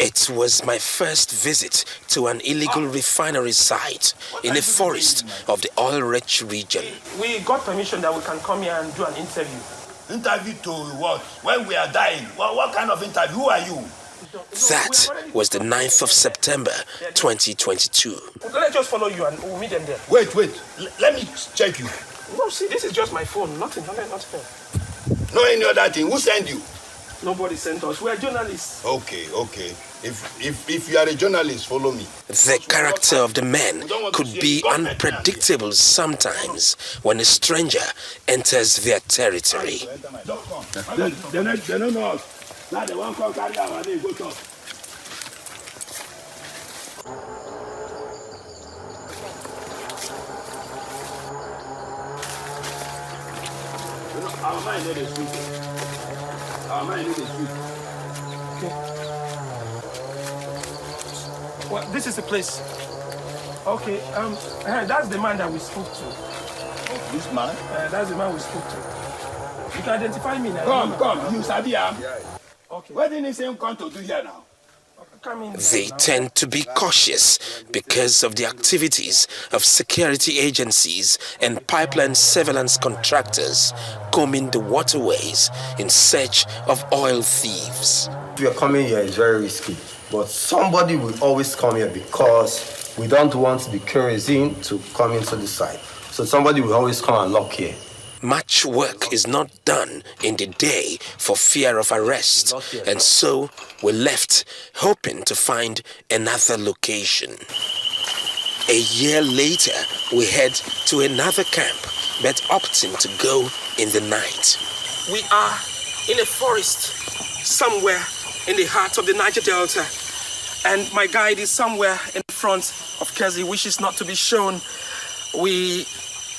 It was my first visit to an illegal refinery site in a forest of the oil-rich region. We got permission that we can come here and do an interview. Interview to what? When we are dying? What kind of interview? Who are you? That was the 9th of September, 2022. Let's just follow you and we'll meet them there. Wait. Let me check you. No, see, this is just my phone. Nothing. No any other thing. Who sent you? Nobody sent us. We are journalists. Okay. If you are a journalist, follow me. The character of the men could be unpredictable sometimes when a stranger enters their territory. They don't know us. Now they won't come carry our name, go talk. Our mind is the street. Our mind is the street. Okay. Well, this is the place. Okay, that's the man that we spoke to. Oh, this man? That's the man we spoke to. You can identify me now. Come, you sabi him. Okay. What did he say come to do here now? They tend to be cautious because of the activities of security agencies and pipeline surveillance contractors combing the waterways in search of oil thieves. If you're coming here, it's very risky. But somebody will always come here because we don't want the kerosene to come into the site. So somebody will always come and lock here. Much work is not done in the day for fear of arrest, and so we left hoping to find another location. A year later, we head to another camp, but opting to go in the night. We are in a forest somewhere in the heart of the Niger Delta, and my guide is somewhere in front of Kezi, which is not to be shown. We,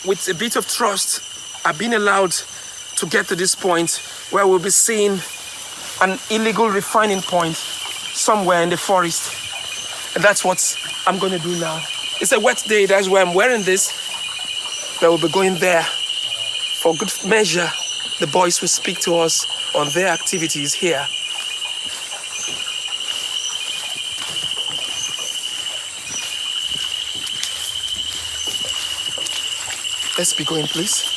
with a bit of trust, are being allowed to get to this point where we'll be seeing an illegal refining point somewhere in the forest. And that's what I'm going to do now. It's a wet day, that's why I'm wearing this. But we'll be going there. For good measure, the boys will speak to us on their activities here. Let's be going, please.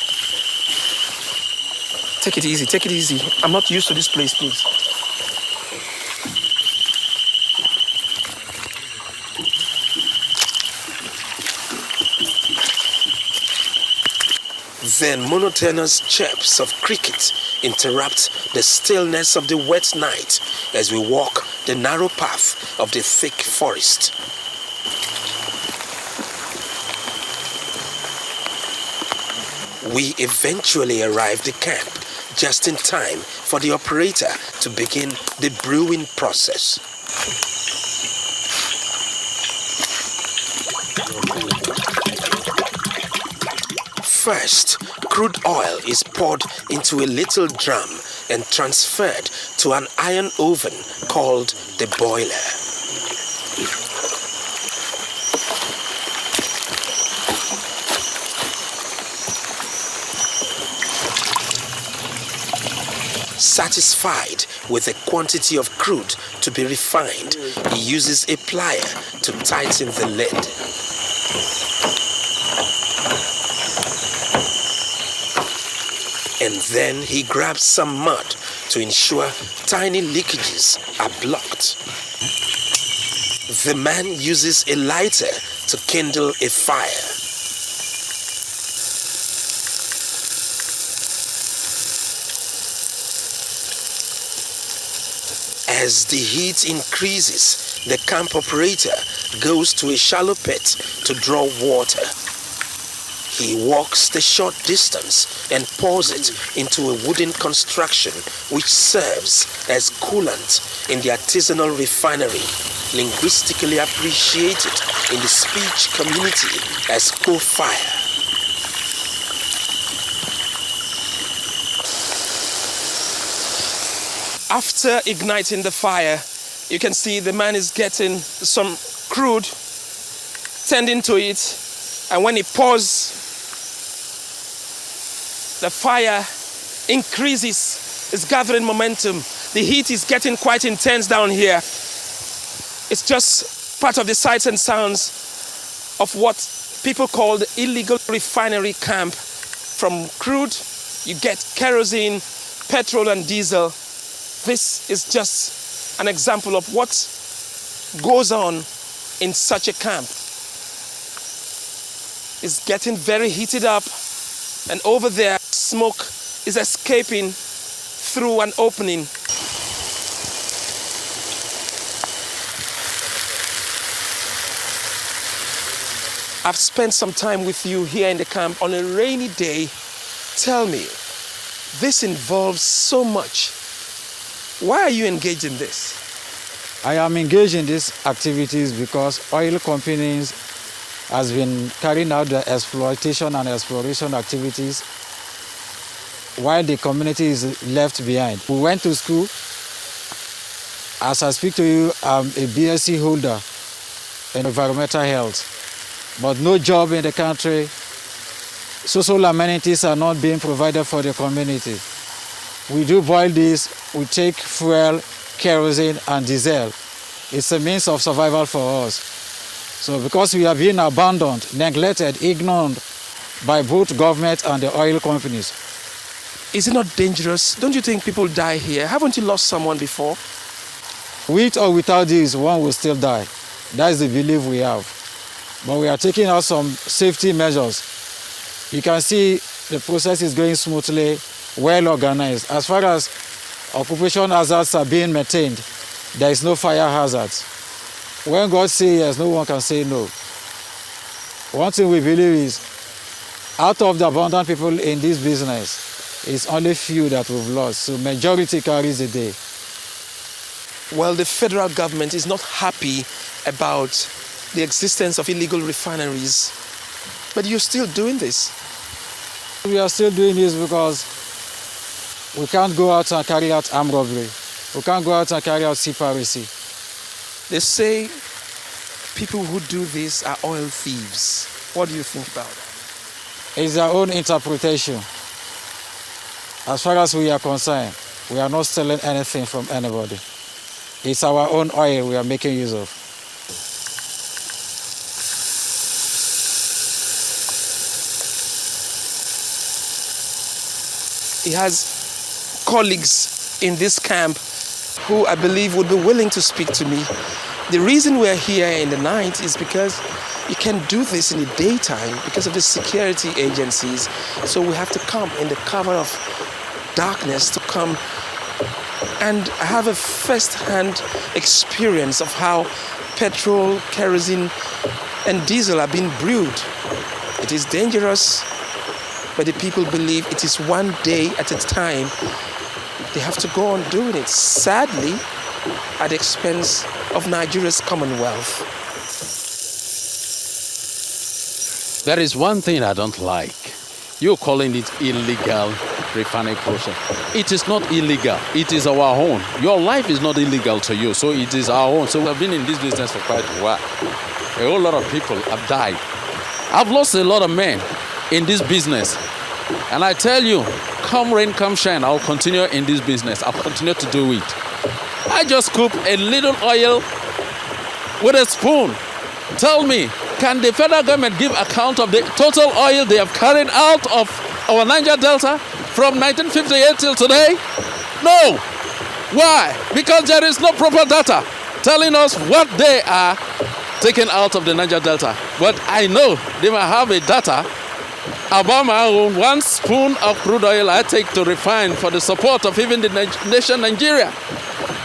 Take it easy. I'm not used to this place, please. Then monotonous chirps of cricket interrupt the stillness of the wet night as we walk the narrow path of the thick forest. We eventually arrived at camp just in time for the operator to begin the brewing process. First, crude oil is poured into a little drum and transferred to an iron oven called the boiler. Satisfied with the quantity of crude to be refined, he uses a plier to tighten the lid. And then he grabs some mud to ensure tiny leakages are blocked. The man uses a lighter to kindle a fire. As the heat increases, the camp operator goes to a shallow pit to draw water. He walks the short distance and pours it into a wooden construction which serves as coolant in the artisanal refinery, linguistically appreciated in the speech community as co-fire. After igniting the fire, you can see the man is getting some crude, tending to it, and when he pours, the fire increases, it's gathering momentum. The heat is getting quite intense down here. It's just part of the sights and sounds of what people call the illegal refinery camp. From crude, you get kerosene, petrol and diesel. This is just an example of what goes on in such a camp. It's getting very heated up, and over there, smoke is escaping through an opening. I've spent some time with you here in the camp on a rainy day. Tell me, this involves so much. Why are you engaged in this? I am engaged in these activities because oil companies has been carrying out the exploitation and exploration activities while the community is left behind. We went to school. As I speak to you, I'm a BSc holder in environmental health, but no job in the country. Social amenities are not being provided for the community. We do boil this, we take fuel, kerosene and diesel. It's a means of survival for us. So because we are being abandoned, neglected, ignored by both government and the oil companies. Is it not dangerous? Don't you think people die here? Haven't you lost someone before? With or without this, one will still die. That is the belief we have. But we are taking out some safety measures. You can see the process is going smoothly, well organized. As far as occupation hazards are being maintained, there is no fire hazards. When God says yes, no one can say no. One thing we believe is, out of the abundant people in this business, it's only few that we've lost. So majority carries the day. Well, the federal government is not happy about the existence of illegal refineries, but you're still doing this. We are still doing this because we can't go out and carry out armed robbery. We can't go out and carry out sea piracy. They say people who do this are oil thieves. What do you think about that? It's their own interpretation. As far as we are concerned, we are not stealing anything from anybody. It's our own oil we are making use of. He has colleagues in this camp who I believe would be willing to speak to me. The reason we're here in the night is because you can do this in the daytime because of the security agencies. So we have to come in the cover of darkness to come and have a first-hand experience of how petrol, kerosene, and diesel are being brewed. It is dangerous, but the people believe it is one day at a time. They have to go on doing it, sadly, at the expense of Nigeria's commonwealth. There is one thing I don't like. You're calling it illegal refining process. It is not illegal. It is our own. Your life is not illegal to you, so it is our own. So we've been in this business for quite a while. A whole lot of people have died. I've lost a lot of men in this business. And I tell you, come rain, come shine, I'll continue in this business. I'll continue to do it. I just scoop a little oil with a spoon. Tell me, can the federal government give account of the total oil they have carried out of our Niger Delta from 1958 till today? No. Why? Because there is no proper data telling us what they are taking out of the Niger Delta. But I know they might have a data about my own 1 spoon of crude oil I take to refine for the support of even the nation Nigeria.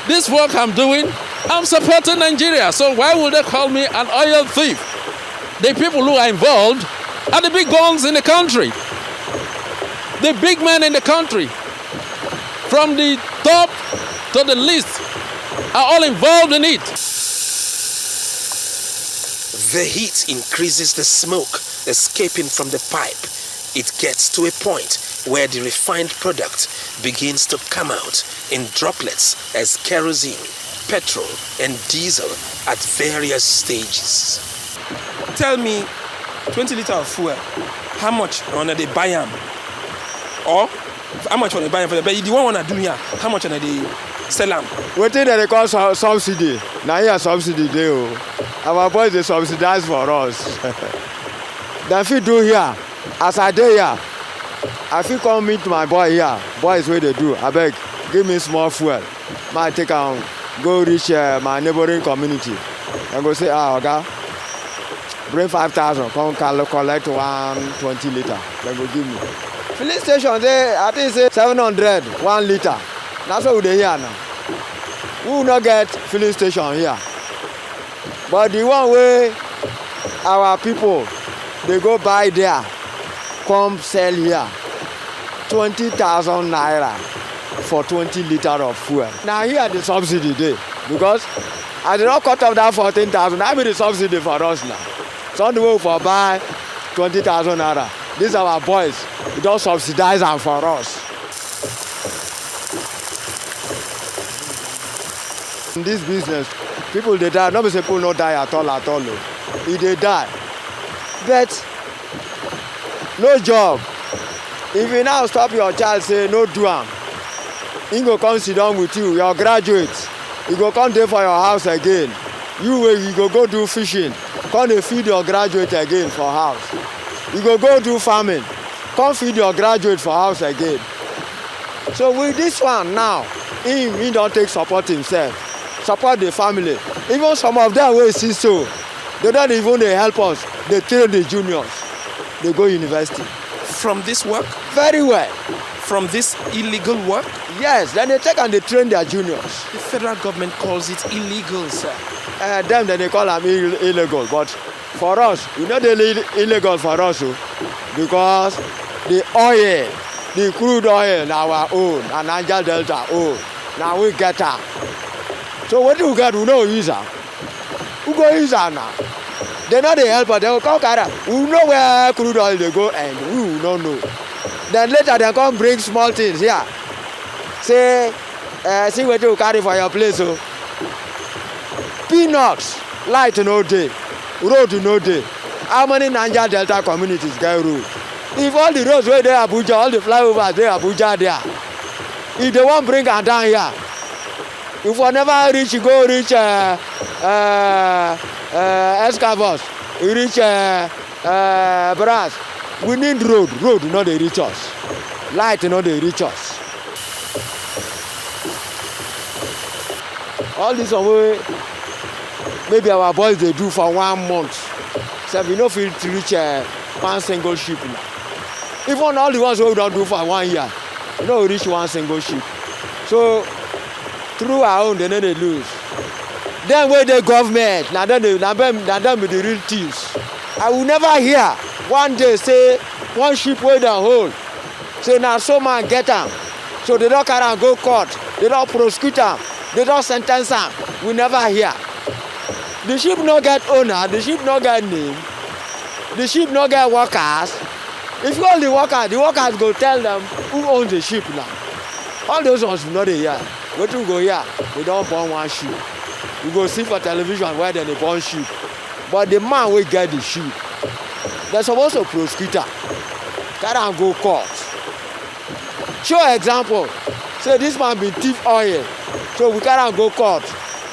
This work I'm doing, I'm supporting Nigeria. So why would they call me an oil thief? The people who are involved are the big guns in the country. The big men in the country, from the top to the least, are all involved in it. The heat increases the smoke escaping from the pipe. It gets to a point where the refined product begins to come out in droplets as kerosene, petrol, and diesel at various stages. Tell me, 20 liters of fuel, how much on they buy them? Or how much on they buy them for the one want to do here? How much on they Salam. Wetin dem dey call subsidy? Na here subsidy dey o. Our boys dey subsidize for us. Dem fit do here. As I dey here, I fit come meet my boy here. Boys wey dey do, abeg, give me small fuel. Make I take am go reach my neighboring community. Dem go say, oga, bring 5,000, come collect 120 litre. Dem go give me. Filling station dey, I think say 700 1 litre. Na so we dey hear now. We will not get filling station here. But the one wey our people dey go buy there, come sell here, 20,000 naira for 20 litre of fuel. Na here the subsidy dey, because I did not cut off that 14,000. That be the subsidy for us now. Something wey we for buy 20,000 naira. These are our boys. We don subsidize am for us. In this business, people dey die. No be say people no die at all o. E dey die. But no job. If you now stop your child say no do am, he go come sit down with you, your graduate. He go come dey for your house again. You go do fishing, come dey feed your graduate again for house. You go do farming, come feed your graduate for house again. So with this one now, he don take support himself, support the family. Even some of them wey see so, they don't even dey help us. They train the juniors. They go university. From this work? Very well. From this illegal work? Yes, then they take and they train their juniors. The federal government calls it illegal, sir. Them then they call them illegal, but for us, you know they illegal for us, because the oil, the crude oil, na our own, and Niger Delta own. Now we get her. So what do we get? We know use her. Who go use her now? They know they help us. They will come carry. We know where crude oil they go, and we will not know. Then later they come bring small things here. Say, see what you carry for your place. So, peanuts, light no day, road no day. How many Niger Delta communities get road? If all the roads where they Abuja, all the flyovers they Abuja there, if they won't bring her down here, if we never reach, go reach Escavos, reach Brass, we need road not they reach us, light not they reach us. All this one way, maybe our boys they do for 1 month. So we no feel to reach one single ship now. Even all the ones we don't do for 1 year, we don't reach one single ship. So through our own, they know they lose. Then where the government, now them be the real thieves. I will never hear one day say one ship where they hold. Say now so man get them. So they don't carry and go court. They don't prosecute them. They don't sentence them. We never hear. The ship no get owner. The ship no get name. The ship no get workers. If you hold the workers go tell them who owns the ship now. All those ones not here. What we go here? They don't burn one ship. We go see for television where they burn ship. But the man will get the ship. They're supposed to prosecute her. Carry and go court. Show example. Say this man been thief oil. So we carry and go court.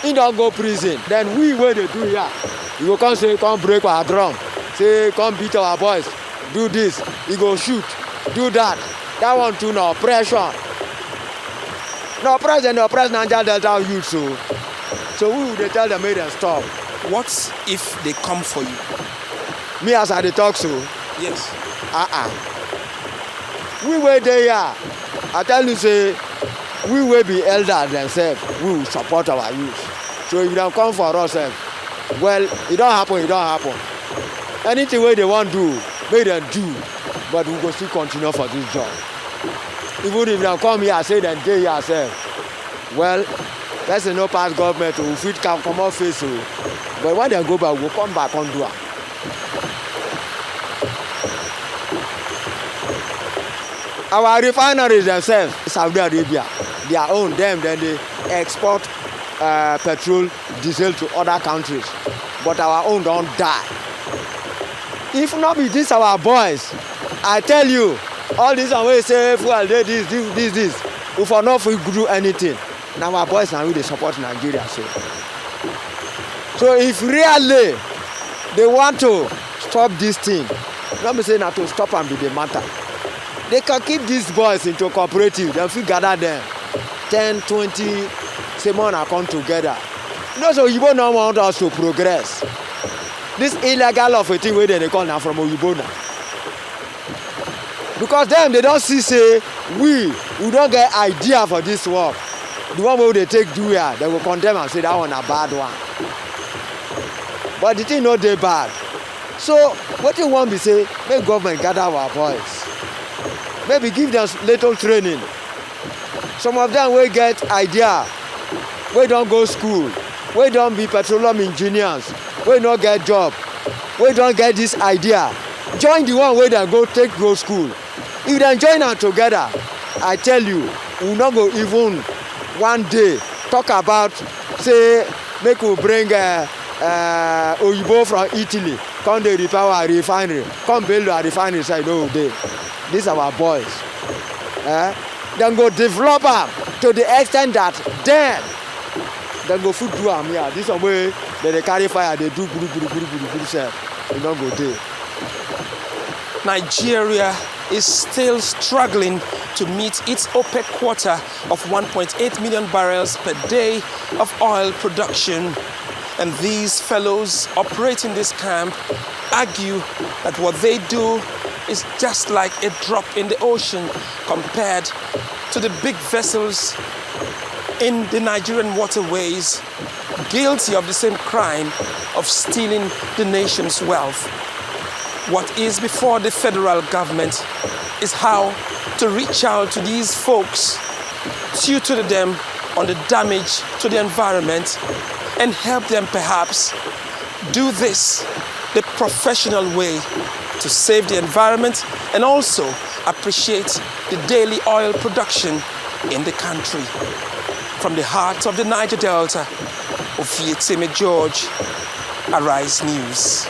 He don't go prison. Then we where they do here. You go come say, come break our drum. Say, come beat our boys. Do this. He go shoot. Do that. That one too no oppression. No oppression, no oppress Niger Delta youth so we will tell them make them stop. What if they come for you? Me as I dey talk so. Yes. We were there. I tell you say, we will be elders themselves. We will support our youth. So if they come for us, well, it don't happen. Anything where they want to do, make them do. But we go still continue for this job. Even if they come here, say them day yourself. Well, that's no past government who fit come out face. But when they go back, we'll come back on do it. Our refineries themselves, Saudi Arabia, their own, then they export petrol, diesel to other countries. But our own don't die. If not be this our boys, I tell you, all this and we say, well, this, we for not do anything. Now our boys now they support Nigeria. So if really they want to stop this thing, let me say not to stop and be the matter. They can keep these boys into a cooperative. Then if you gather them, 10, 20, someone are come together. You know, so you don't want us to progress. This illegal of a thing where they call now from Oyibona. Because them they don't see say we don't get idea for this work. The one where they take do here, they will condemn and say that one a bad one. But the thing not they bad. So what you want to say, make government gather our boys. Maybe give them little training. Some of them will get idea. We don't go school. We don't be petroleum engineers. We don't get job. We don't get this idea. Join the one where they go school. If they join them together, I tell you, we will not go even one day talk about, say, make we bring Oyibo from Italy, come they repair our refinery, come build our refinery, say no day. These are our boys. Then go develop them to the extent that then go food do them here. This is way they carry fire, they do guru self. You don't go there. Nigeria is still struggling to meet its OPEC quota of 1.8 million barrels per day of oil production. And these fellows operating this camp argue that what they do is just like a drop in the ocean compared to the big vessels in the Nigerian waterways guilty of the same crime of stealing the nation's wealth. What is before the federal government is how to reach out to these folks, tutor them on the damage to the environment, and help them perhaps do this the professional way to save the environment and also appreciate the daily oil production in the country. From the heart of the Niger Delta, Ofieteme George, Arise News.